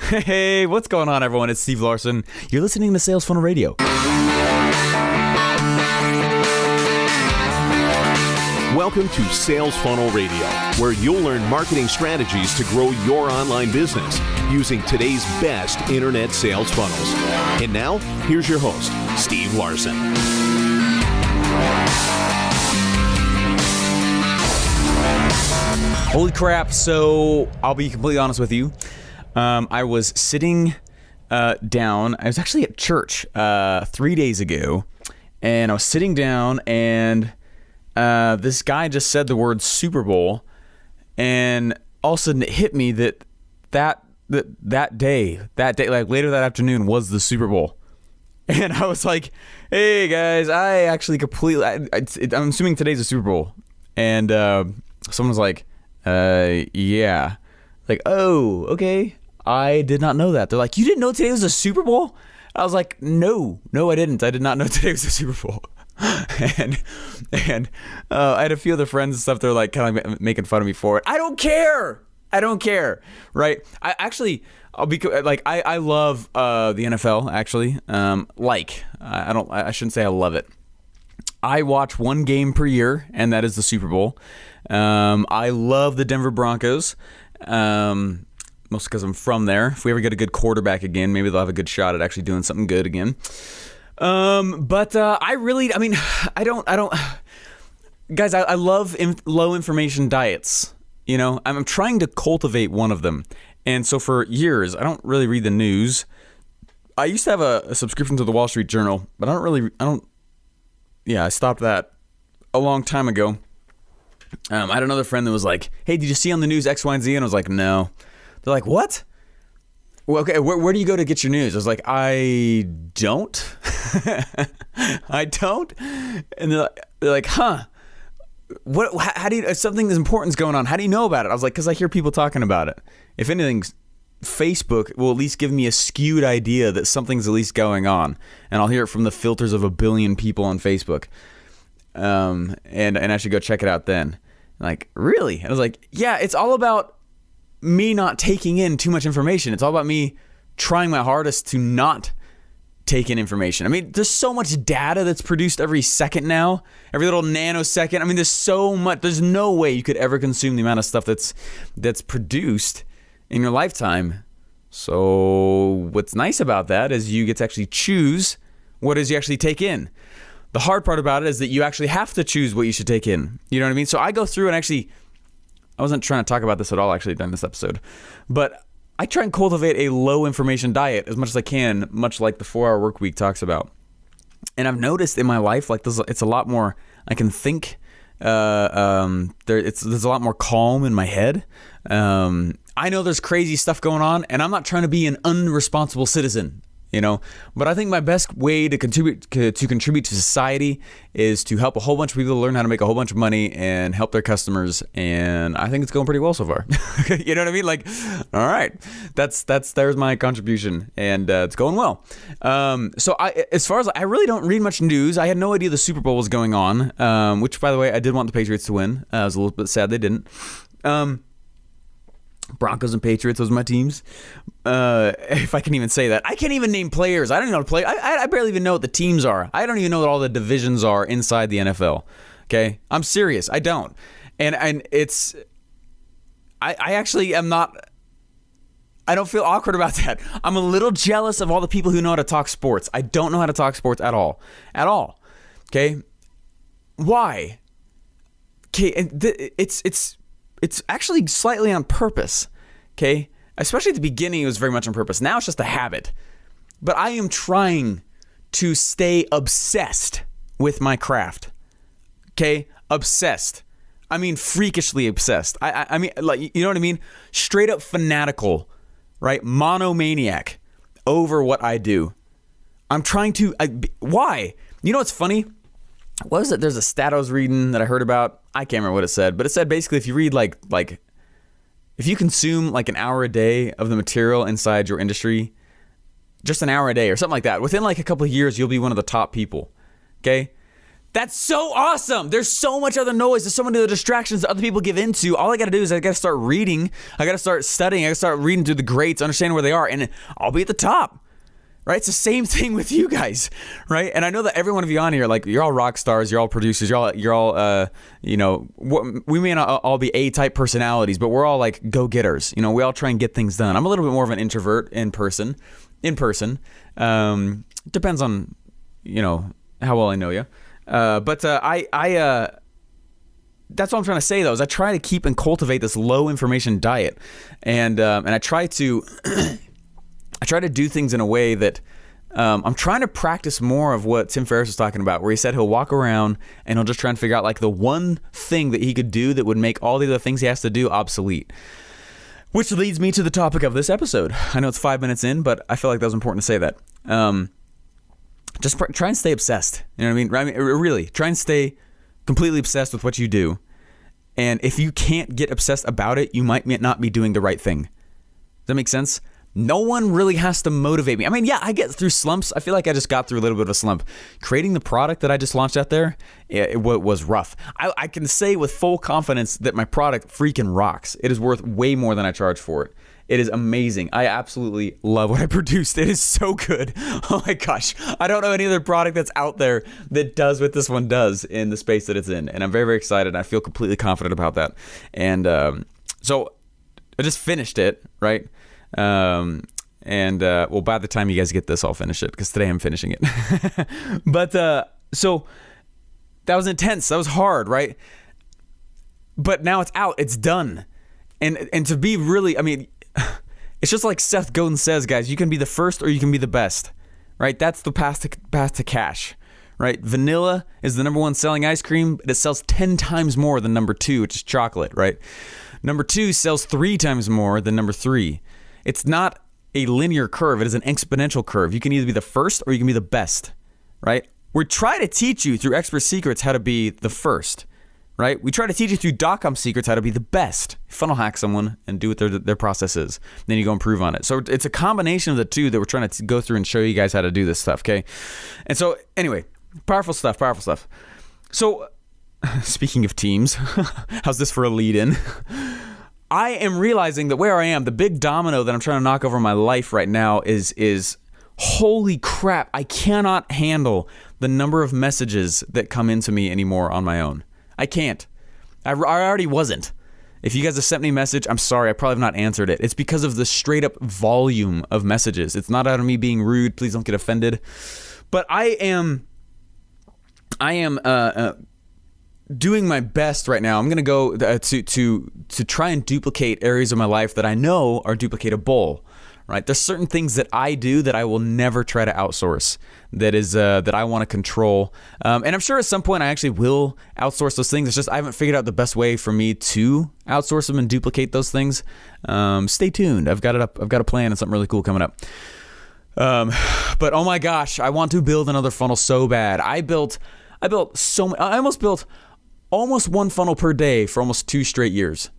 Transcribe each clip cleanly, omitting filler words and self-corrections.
Hey, what's going on, everyone? It's Steve Larsen. You're listening to Sales Funnel Radio. Welcome to Sales Funnel Radio, where you'll learn marketing strategies to grow your online business using today's best internet sales funnels. And now, here's your host, Steve Larsen. Holy crap. So I'll be completely honest with you. I was sitting down. I was actually at church 3 days ago, and I was sitting down, and this guy just said the word Super Bowl, and all of a sudden it hit me that day, like later that afternoon, was the Super Bowl. And I was like, hey guys, I actually completely, I'm assuming today's the Super Bowl. And someone was like, yeah. Like, oh, okay. I did not know that. They're like, you didn't know today was a Super Bowl? I was like, no, I didn't. I did not know today was a Super Bowl. and I had a few other friends and stuff. They're like kind of making fun of me for it. I don't care, right? I'll be like, I love the NFL actually. I shouldn't say I love it. I watch one game per year, and that is the Super Bowl. I love the Denver Broncos, mostly because I'm from there. If we ever get a good quarterback again, maybe they'll have a good shot at actually doing something good again. But I don't, guys, I love low information diets. You know, I'm trying to cultivate one of them. And so for years, I don't really read the news. I used to have a subscription to the Wall Street Journal, but I stopped that a long time ago. I had another friend that was like, hey, did you see on the news X, Y, and Z? And I was like, no. They're like, what? Well, okay, where do you go to get your news? I was like, I don't. I don't. And they're like, huh? What? How do you? If something as important is going on, how do you know about it? I was like, because I hear people talking about it. If anything, Facebook will at least give me a skewed idea that something's at least going on, and I'll hear it from the filters of 1 billion people on Facebook. And I should go check it out then. Like, really? And I was like, yeah, it's all about me not taking in too much information. It's all about me trying my hardest to not take in information. I mean, there's so much data that's produced every second now, every little nanosecond. I mean, there's so much. There's no way you could ever consume the amount of stuff that's produced in your lifetime. So what's nice about that is you get to actually choose what it is you actually take in. The hard part about it is that you actually have to choose what you should take in. You know what I mean? So I go through and actually, I wasn't trying to talk about this at all actually during this episode, but I try and cultivate a low information diet as much as I can, much like the 4-Hour Work Week talks about. And I've noticed in my life, like it's a lot more, I can think, there's a lot more calm in my head. I know there's crazy stuff going on, and I'm not trying to be an unresponsible citizen. You know, but I think my best way to contribute to society is to help a whole bunch of people learn how to make a whole bunch of money and help their customers. And I think it's going pretty well so far. You know what I mean? Like, all right, there's my contribution, and it's going well. So as far as I really don't read much news. I had no idea the Super Bowl was going on, which, by the way, I did want the Patriots to win. I was a little bit sad they didn't. Broncos and Patriots, those are my teams. If I can even say that. I can't even name players. I don't even know how to play. I barely even know what the teams are. I don't even know what all the divisions are inside the NFL. Okay? I'm serious. I don't. And it's... I actually am not... I don't feel awkward about that. I'm a little jealous of all the people who know how to talk sports. I don't know how to talk sports at all. At all. Okay? Why? Okay, and it's actually slightly on purpose, okay? Especially at the beginning, it was very much on purpose. Now it's just a habit. But I am trying to stay obsessed with my craft, okay? Obsessed. I mean, freakishly obsessed. I mean, like, you know what I mean? Straight up fanatical, right? Monomaniac over what I do. I'm trying to... why? You know what's funny? What was it? There's a stat I was reading that I heard about. I can't remember what it said, but it said basically if you read like if you consume like an hour a day of the material inside your industry, just an hour a day or something like that, within like a couple of years, you'll be one of the top people. Okay? That's so awesome. There's so much other noise. There's so many other distractions that other people give into. All I got to do is I got to start reading. I got to start studying. I got to start reading through the greats, understanding where they are, and I'll be at the top. Right? It's the same thing with you guys, right? And I know that every one of you on here, like, you're all rock stars, you're all producers, you're all we may not all be A-type personalities, but we're all like go-getters. You know, we all try and get things done. I'm a little bit more of an introvert in person. Depends on, how well I know you. But that's what I'm trying to say, though, is I try to keep and cultivate this low information diet. And I try to do things in a way that I'm trying to practice more of what Tim Ferriss was talking about, where he said he'll walk around and he'll just try and figure out like the one thing that he could do that would make all the other things he has to do obsolete. Which leads me to the topic of this episode. I know it's 5 minutes in, but I feel like that was important to say that. Just try and stay obsessed. You know what I mean? Really, try and stay completely obsessed with what you do. And if you can't get obsessed about it, you might not be doing the right thing. Does that make sense? No one really has to motivate me. I mean, yeah, I get through slumps. I feel like I just got through a little bit of a slump. Creating the product that I just launched out there, it was rough. I can say with full confidence that my product freaking rocks. It is worth way more than I charge for it. It is amazing. I absolutely love what I produced. It is so good. Oh my gosh. I don't know any other product that's out there that does what this one does in the space that it's in. And I'm very, very excited. I feel completely confident about that. And so I just finished it, right? Well, by the time you guys get this, I'll finish it because today I'm finishing it. But so that was intense. That was hard, right? But now it's out. It's done. And to be really, I mean, it's just like Seth Godin says, guys, you can be the first or you can be the best, right? That's the path to cash, right? Vanilla is the number one selling ice cream, but it sells 10 times more than number 2, which is chocolate, right? Number 2 sells 3 times more than number 3. It's not a linear curve. It is an exponential curve. You can either be the first or you can be the best, right? We try to teach you through Expert Secrets how to be the first, right? We try to teach you through .com Secrets how to be the best. Funnel hack someone and do what their process is. Then you go improve on it. So it's a combination of the two that we're trying to go through and show you guys how to do this stuff, okay? And so anyway, powerful stuff. So speaking of teams, how's this for a lead-in? I am realizing that where I am, the big domino that I'm trying to knock over my life right now is holy crap, I cannot handle the number of messages that come into me anymore on my own. I can't. I already wasn't. If you guys have sent me a message, I'm sorry, I probably have not answered it. It's because of the straight up volume of messages. It's not out of me being rude. Please don't get offended. But I am doing my best right now. I'm going to go to try and duplicate areas of my life that I know are duplicatable. Right? There's certain things that I do that I will never try to outsource. That I want to control. And I'm sure at some point I actually will outsource those things. It's just I haven't figured out the best way for me to outsource them and duplicate those things. Stay tuned. I've got it up. I've got a plan and something really cool coming up. But oh my gosh, I want to build another funnel so bad. I almost built almost one funnel per day for almost 2 straight years.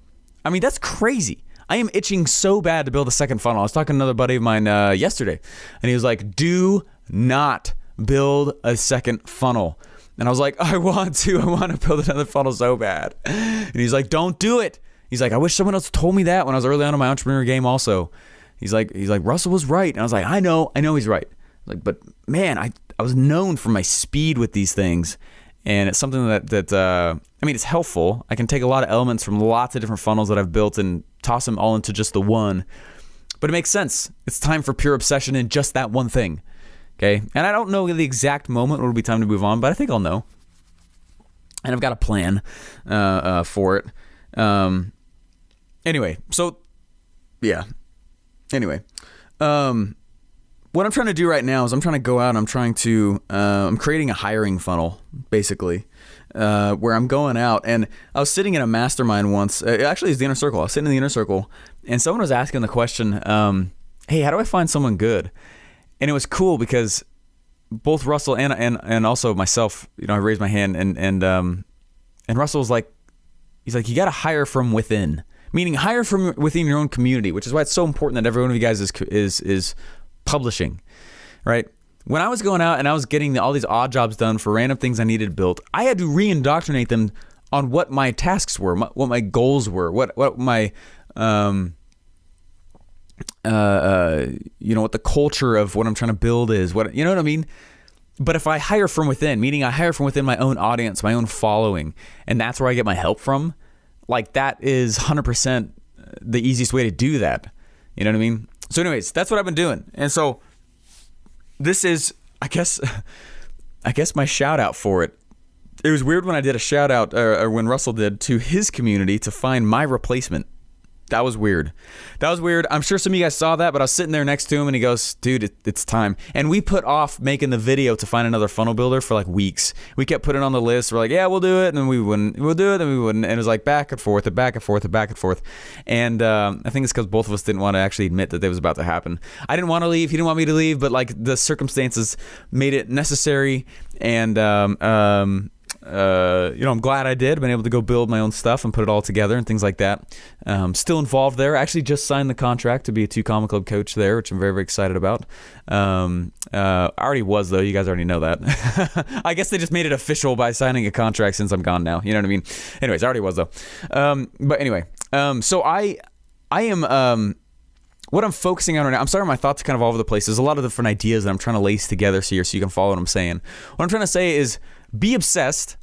I mean, that's crazy. I am itching so bad to build a second funnel. I was talking to another buddy of mine yesterday, and he was like, do not build a second funnel. And I was like, I want to build another funnel so bad. And he's like, don't do it. He's like, I wish someone else told me that when I was early on in my entrepreneur game also. He's like, Russell was right. And I was like, I know he's right. Like, but man, I was known for my speed with these things. And it's something that I mean, it's helpful. I can take a lot of elements from lots of different funnels that I've built and toss them all into just the one. But it makes sense. It's time for pure obsession in just that one thing. Okay? And I don't know the exact moment when it'll be time to move on, but I think I'll know. And I've got a plan for it. Anyway, so, yeah. Anyway. What I'm trying to do right now is I'm trying to go out and I'm creating a hiring funnel, basically, where I'm going out. And I was sitting in a mastermind once. Actually, it's the Inner Circle. I was sitting in the Inner Circle, and someone was asking the question, hey, how do I find someone good? And it was cool because both Russell and also myself, I raised my hand, and Russell was like, he's like, you got to hire from within, meaning hire from within your own community, which is why it's so important that every one of you guys is publishing, right? when I was going out and I was getting all these odd jobs done for random things I needed built, I had to re-indoctrinate them on what my tasks were, what my goals were, what my what the culture of what I'm trying to build is, what I mean? But if I hire from within, meaning I hire from within my own audience, my own following, and that's where I get my help from, like that is 100% the easiest way to do that. You know what I mean? So anyways, that's what I've been doing. And so this is, I guess my shout out for it. It was weird when I did a shout out, or when Russell did, to his community to find my replacement. That was weird. I'm sure some of you guys saw that, but I was sitting there next to him and he goes, dude, it's time. And we put off making the video to find another funnel builder for like weeks. We kept putting it on the list. We're like, yeah, we'll do it. And then we wouldn't. We'll do it. And we wouldn't. And it was like back and forth and back and forth and back and forth. And I think it's because both of us didn't want to actually admit that it was about to happen. I didn't want to leave. He didn't want me to leave, but like the circumstances made it necessary. And, I'm glad I did. I've been able to go build my own stuff and put it all together and things like that. Still involved there. I actually just signed the contract to be a 2 Comma Club coach there, which I'm very, very excited about. I already was, though. You guys already know that. I guess they just made it official by signing a contract since I'm gone now. You know what I mean? Anyways, I already was, though. But anyway, so I am... what I'm focusing on right now, I'm sorry, my thoughts are kind of all over the place. There's a lot of different ideas that I'm trying to lace together here so you can follow what I'm saying. What I'm trying to say is be obsessed.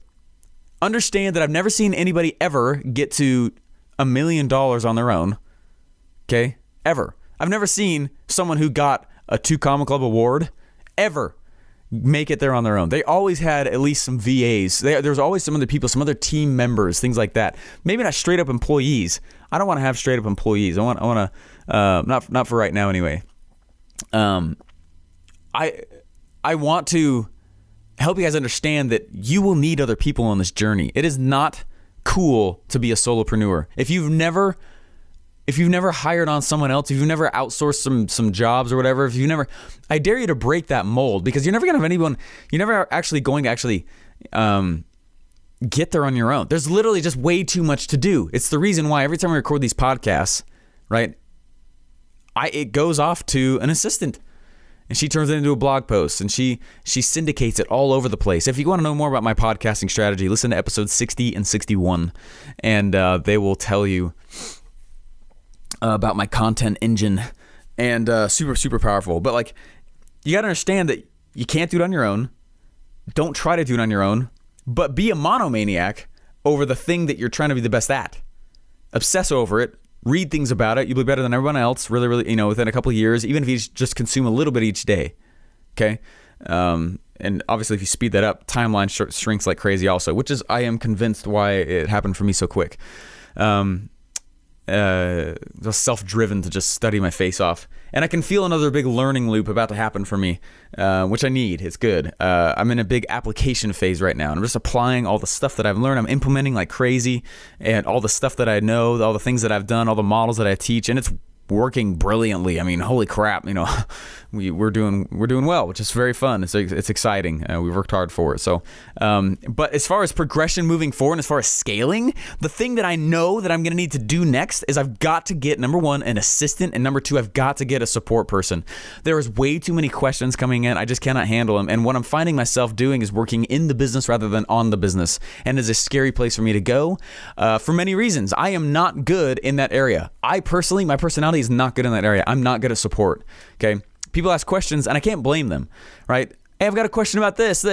Understand that I've never seen anybody ever get to $1 million on their own. Okay? Ever. I've never seen someone who got a 2 Comma Club award ever make it there on their own. They always had at least some VAs. There's always some other people, some other team members, things like that. Maybe not straight up employees. I don't want to have straight up employees. I want to not for right now anyway. I want to help you guys understand that you will need other people on this journey. It is not cool to be a solopreneur. If you've never hired on someone else, if you've never outsourced some jobs or whatever, I dare you to break that mold, because you're never going to have anyone, you're never actually going to get there on your own. There's literally just way too much to do. It's the reason why every time we record these podcasts, right, it goes off to an assistant. And she turns it into a blog post, and she syndicates it all over the place. If you want to know more about my podcasting strategy, listen to episodes 60 and 61, and they will tell you about my content engine, and super, super powerful. But like, you got to understand that you can't do it on your own. Don't try to do it on your own, but be a monomaniac over the thing that you're trying to be the best at. Obsess over it. Read things about it. You'll be better than everyone else really, really, within a couple of years, even if you just consume a little bit each day. Okay? And obviously, if you speed that up, timeline shrinks like crazy also, which is, I am convinced, why it happened for me so quick. Just self-driven to just study my face off. And I can feel another big learning loop about to happen for me, which I need. It's good. I'm in a big application phase right now. And I'm just applying all the stuff that I've learned. I'm implementing like crazy, and all the stuff that I know, all the things that I've done, all the models that I teach, and it's working brilliantly. I mean, holy crap, we're doing well, which is very fun. It's exciting. We've worked hard for it. So, but as far as progression moving forward, and as far as scaling, the thing that I know that I'm going to need to do next is I've got to get, number one, an assistant, and number two, I've got to get a support person. There is way too many questions coming in. I just cannot handle them. And what I'm finding myself doing is working in the business rather than on the business. And it's a scary place for me to go for many reasons. I am not good in that area. I personally, my personality is not good in that area. I'm not good at support. Okay. People ask questions and I can't blame them, right? Hey, I've got a question about this.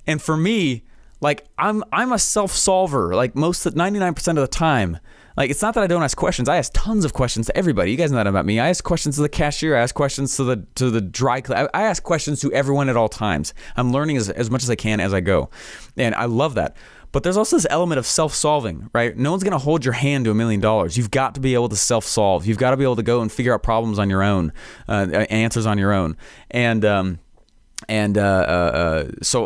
And for me, like I'm a self-solver, like 99% of the time. Like, it's not that I don't ask questions. I ask tons of questions to everybody. You guys know that about me. I ask questions to the cashier. I ask questions to the dry cleaner. I ask questions to everyone at all times. I'm learning as much as I can as I go. And I love that. But there's also this element of self-solving, right? No one's going to hold your hand to $1 million. You've got to be able to self-solve. You've got to be able to go and figure out problems on your own, answers on your own. So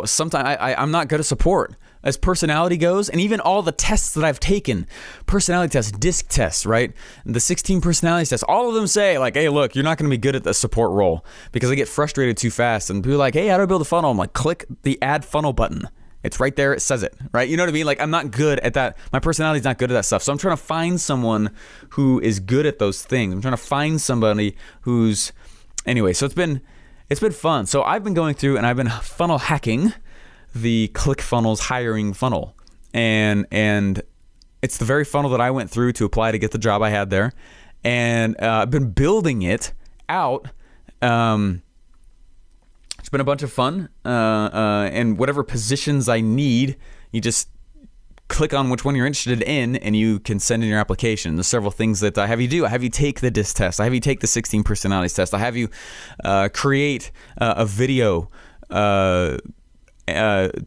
sometimes I'm not good at support as personality goes, and even all the tests that I've taken, personality tests, DISC tests, right? The 16 personality tests, all of them say like, hey, look, you're not going to be good at the support role, because I get frustrated too fast. And people are like, hey, how do I build a funnel? I'm like, click the add funnel button. It's right there. It says it, right? You know what I mean? Like, I'm not good at that. My personality is not good at that stuff. So I'm trying to find someone who is good at those things. I'm trying to find somebody who's, anyway, so it's been it's been fun. So I've been going through and I've been funnel hacking the ClickFunnels hiring funnel. And it's the very funnel that I went through to apply to get the job I had there. And I've been building it out. It's been a bunch of fun. And whatever positions I need, you just click on which one you're interested in and you can send in your application. There's several things that I have you do. I have you take the DISC test. I have you take the 16 personalities test. I have you create a video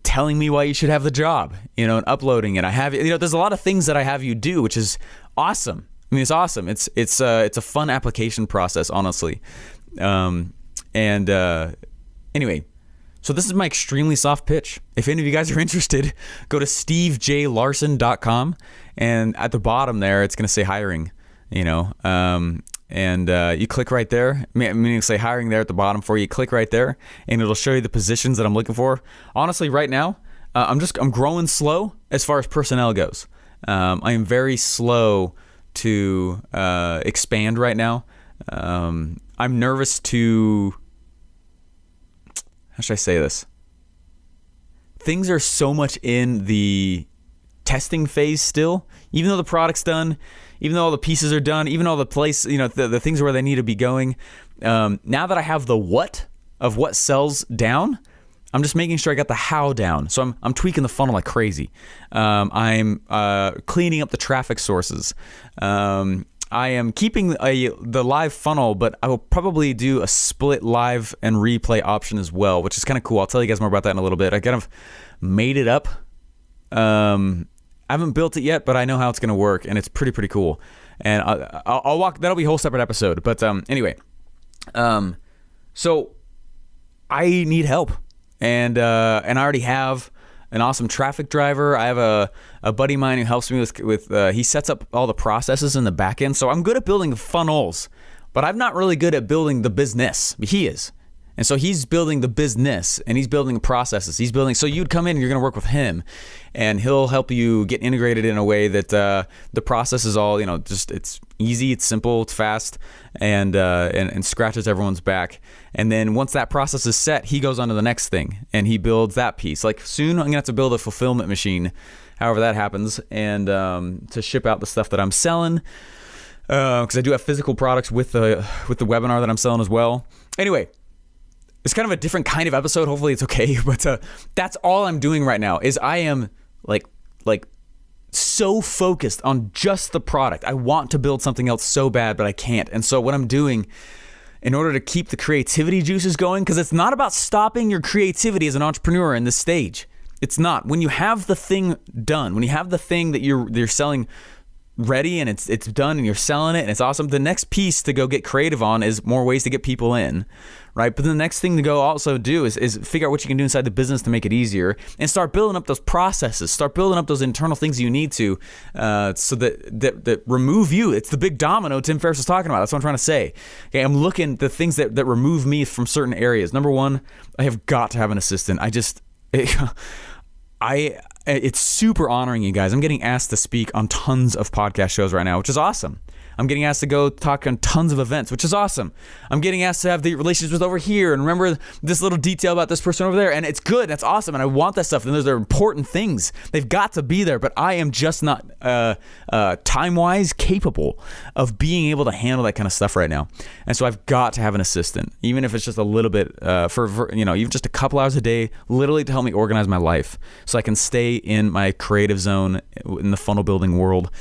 telling me why you should have the job, and uploading it. I have, there's a lot of things that I have you do, which is awesome. I mean, it's awesome. It's a fun application process, honestly. Anyway, so this is my extremely soft pitch. If any of you guys are interested, go to stevejlarsen.com, and at the bottom there, it's going to say hiring, you click right there, meaning say hiring there at the bottom for you. Click right there, and it'll show you the positions that I'm looking for. Honestly, right now, I'm growing slow as far as personnel goes. I am very slow to expand right now. I'm nervous to... How should I say this? Things are so much in the testing phase still. Even though the product's done, even though all the pieces are done, even all the the things where they need to be going. Now that I have the what of what sells down, I'm just making sure I got the how down. So I'm tweaking the funnel like crazy. I'm cleaning up the traffic sources. I am keeping the live funnel, but I will probably do a split live and replay option as well, which is kind of cool. I'll tell you guys more about that in a little bit. I kind of made it up. I haven't built it yet, but I know how it's going to work, and it's pretty cool. And I'll walk. That'll be a whole separate episode. But anyway, so I need help, and I already have an awesome traffic driver. I have a buddy of mine who helps me with he sets up all the processes in the back end. So I'm good at building the funnels, but I'm not really good at building the business. He is. And so he's building the business and he's building the processes. So you'd come in and you're going to work with him, and he'll help you get integrated in a way that the process is all, just it's easy, it's simple, it's fast, and scratches everyone's back. And then once that process is set, he goes on to the next thing and he builds that piece. Like soon I'm going to have to build a fulfillment machine, however that happens, and to ship out the stuff that I'm selling, because I do have physical products with the webinar that I'm selling as well. Anyway, it's kind of a different kind of episode. Hopefully it's okay. But that's all I'm doing right now is I am like so focused on just the product. I want to build something else so bad, but I can't. And so what I'm doing in order to keep the creativity juices going, because it's not about stopping your creativity as an entrepreneur in this stage. It's not. When you have the thing done, when you have the thing that you're selling ready and it's done and you're selling it and it's awesome, the next piece to go get creative on is more ways to get people in, right? But the next thing to go also do is figure out what you can do inside the business to make it easier and start building up those processes, start building up those internal things you need to, so that remove you. It's the big domino Tim Ferriss was talking about. That's what I'm trying to say. Okay, I'm looking at the things that remove me from certain areas. Number one, I have got to have an assistant. It's super honoring, you guys. I'm getting asked to speak on tons of podcast shows right now, which is awesome. I'm getting asked to go talk on tons of events, which is awesome. I'm getting asked to have the relationships with over here and remember this little detail about this person over there. And it's good. That's awesome. And I want that stuff. And those are important things. They've got to be there. But I am just not time-wise capable of being able to handle that kind of stuff right now. And so I've got to have an assistant, even if it's just a little bit for even just a couple hours a day, literally to help me organize my life so I can stay in my creative zone in the funnel building world.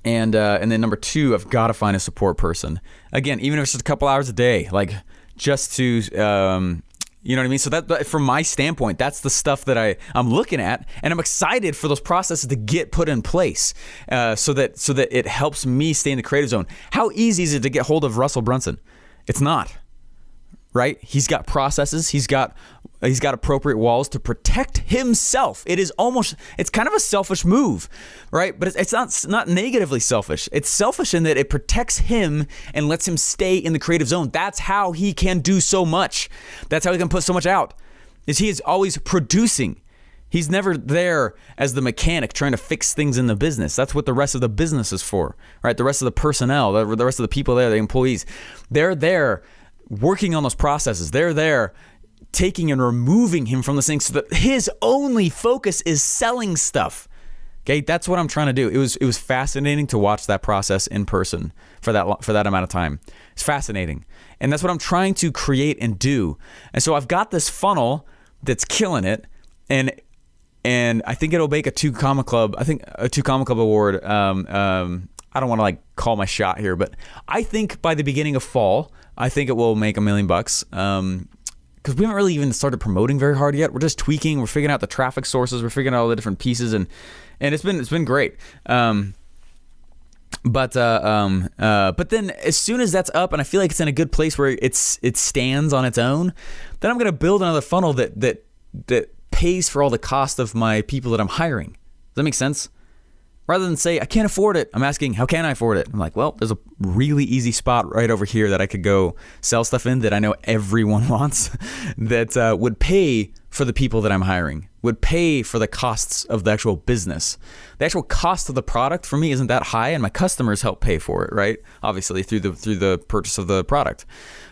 And then number two, I've got to find a support person. Again, even if it's just a couple hours a day, like just to, you know what I mean? So that from my standpoint, that's the stuff that I'm looking at, and I'm excited for those processes to get put in place, so that it helps me stay in the creative zone. How easy is it to get hold of Russell Brunson? It's not. Right? He's got processes. He's got appropriate walls to protect himself. It's kind of a selfish move, right? But it's not negatively selfish. It's selfish in that it protects him and lets him stay in the creative zone. That's how he can do so much. That's how he can put so much out. He is always producing. He's never there as the mechanic trying to fix things in the business. That's what the rest of the business is for, right? The rest of the personnel, the rest of the people there, the employees, they're there working on those processes. They're there taking and removing him from the thing so that his only focus is selling stuff. Okay, that's what I'm trying to do. It was fascinating to watch that process in person for that amount of time. It's fascinating. And that's what I'm trying to create and do. And so I've got this funnel that's killing it, and I think it'll make a 2 Comma Club award. I don't want to like call my shot here, but I think by the beginning of fall, I think it will make $1 million. Because we haven't really even started promoting very hard yet. We're just tweaking. We're figuring out the traffic sources. We're figuring out all the different pieces, and it's been great. But then as soon as that's up and I feel like it's in a good place where it stands on its own, then I'm gonna build another funnel that pays for all the cost of my people that I'm hiring. Does that make sense? Rather than say, I can't afford it, I'm asking, how can I afford it? I'm like, well, there's a really easy spot right over here that I could go sell stuff in that I know everyone wants that would pay for the people that I'm hiring, would pay for the costs of the actual business. The actual cost of the product for me isn't that high, and my customers help pay for it, right? Obviously through the purchase of the product.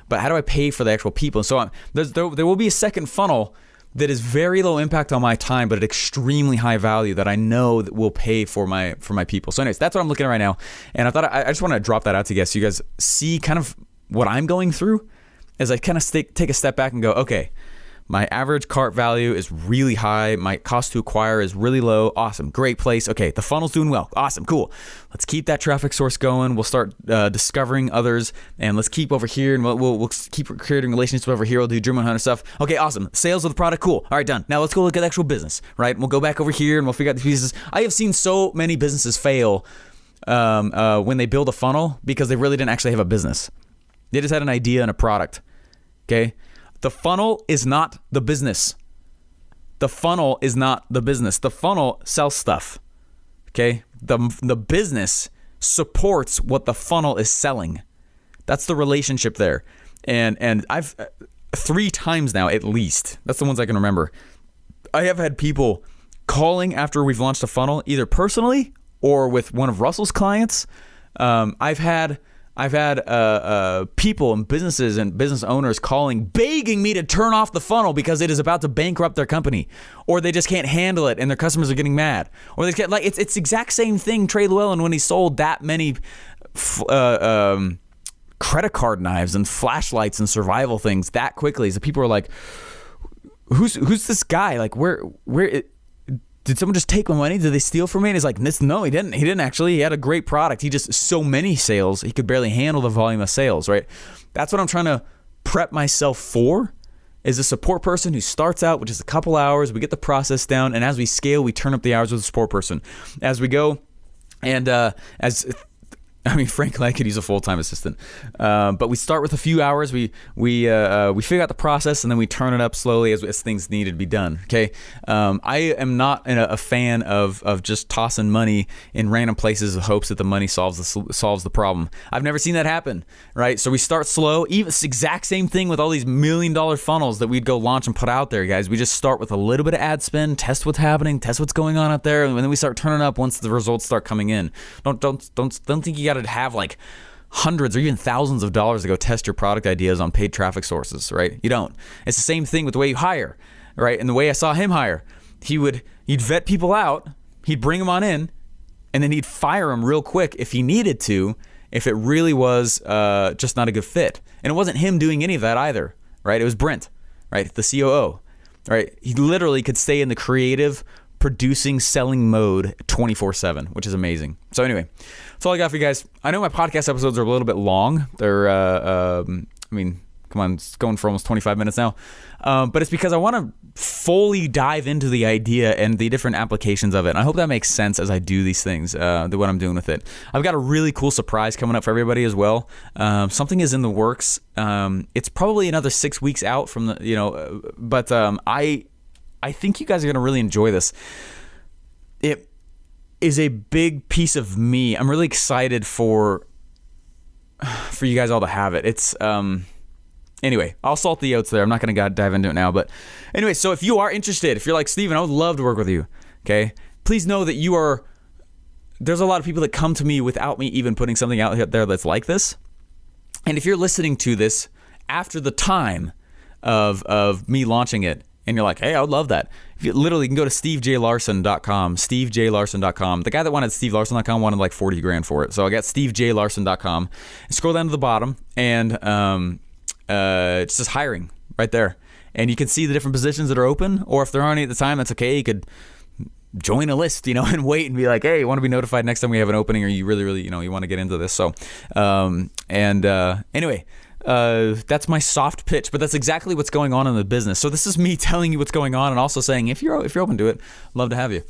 But how do I pay for the actual people? So there will be a second funnel that is very low impact on my time, but at extremely high value that I know that will pay for my people. So anyways, that's what I'm looking at right now. And I thought I just want to drop that out to you guys so you guys see kind of what I'm going through as I kind of take a step back and go, okay, my average cart value is really high. My cost to acquire is really low. Awesome. Great place. Okay. The funnel's doing well. Awesome. Cool. Let's keep that traffic source going. We'll start discovering others, and let's keep over here, and we'll keep creating relationships over here. We'll do Dream 100 stuff. Okay. Awesome. Sales of the product. Cool. All right. Done. Now let's go look at actual business, right? We'll go back over here and we'll figure out the pieces. I have seen so many businesses fail when they build a funnel because they really didn't actually have a business. They just had an idea and a product. Okay. The funnel is not the business. The funnel is not the business. The funnel sells stuff. Okay? The business supports what the funnel is selling. That's the relationship there. And I've 3 times now at least. That's the ones I can remember. I have had people calling after we've launched a funnel, either personally or with one of Russell's clients. I've had people and businesses and business owners calling, begging me to turn off the funnel because it is about to bankrupt their company, or they just can't handle it and their customers are getting mad, or they can't, like it's the exact same thing Trey Llewellyn when he sold that many credit card knives and flashlights and survival things that quickly. So people are like, who's this guy? Like where did someone just take my money? Did they steal from me? And he's like, no, he didn't. He didn't actually. He had a great product. He just so many sales, he could barely handle the volume of sales, right? That's what I'm trying to prep myself for, is a support person who starts out with just a couple hours. We get the process down, and as we scale, we turn up the hours with a support person. As we go, and frankly, I could use a full-time assistant. But we start with a few hours. We figure out the process, and then we turn it up slowly as things need to be done. Okay. I am not a fan of just tossing money in random places with hopes that the money solves the problem. I've never seen that happen. Right. So we start slow. Even it's the exact same thing with all these $1 million funnels that we'd go launch and put out there, guys. We just start with a little bit of ad spend, test what's happening, test what's going on out there, and then we start turning up once the results start coming in. Don't think you got to have like hundreds or even thousands of dollars to go test your product ideas on paid traffic sources, right? You don't. It's the same thing with the way you hire, right? And the way I saw him hire, he'd vet people out, he'd bring them on in, and then he'd fire them real quick if he needed to, if it really was just not a good fit. And it wasn't him doing any of that either, right? It was Brent, right? The COO, right? He literally could stay in the creative, producing, selling mode 24/7, which is amazing. So anyway, that's all I got for you guys. I know my podcast episodes are a little bit long. They're, come on, it's going for almost 25 minutes now. But it's because I want to fully dive into the idea and the different applications of it. And I hope that makes sense as I do these things, what I'm doing with it. I've got a really cool surprise coming up for everybody as well. Something is in the works. It's probably another 6 weeks out from the, but I think you guys are going to really enjoy this. It is a big piece of me. I'm really excited for you guys all to have it. It's anyway, I'll salt the oats there. I'm not going to dive into it now, but anyway, so if you are interested, if you're like, Steven, I would love to work with you, okay? Please know that there's a lot of people that come to me without me even putting something out there that's like this. And if you're listening to this after the time of me launching it, and you're like, hey, I would love that. If you literally can go to stevejlarsen.com, stevejlarsen.com. The guy that wanted stevelarsen.com wanted like $40,000 for it. So I got stevejlarsen.com, and scroll down to the bottom, and it's just hiring right there. And you can see the different positions that are open, or if there aren't any at the time, that's okay. You could join a list, and wait and be like, hey, you want to be notified next time we have an opening, or you really, you want to get into this. So, anyway, that's my soft pitch, but that's exactly what's going on in the business. So this is me telling you what's going on, and also saying, if you're open to it, love to have you.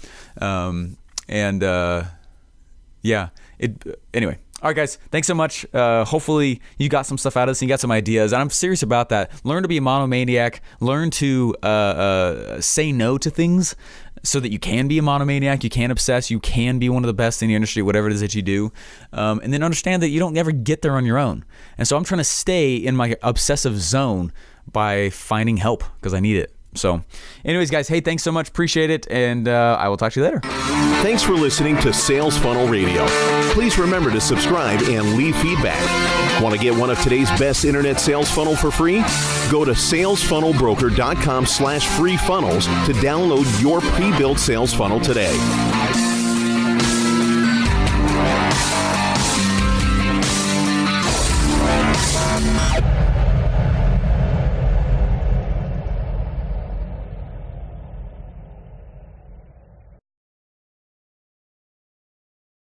Anyway. All right, guys, thanks so much. Hopefully you got some stuff out of this and you got some ideas. And I'm serious about that. Learn to be a monomaniac. Learn to say no to things so that you can be a monomaniac. You can obsess. You can be one of the best in the industry, whatever it is that you do. And then understand that you don't ever get there on your own. And so I'm trying to stay in my obsessive zone by finding help because I need it. So anyways, guys, hey, thanks so much. Appreciate it. And I will talk to you later. Thanks for listening to Sales Funnel Radio. Please remember to subscribe and leave feedback. Want to get one of today's best internet sales funnel for free? Go to salesfunnelbroker.com/free funnels to download your pre-built sales funnel today.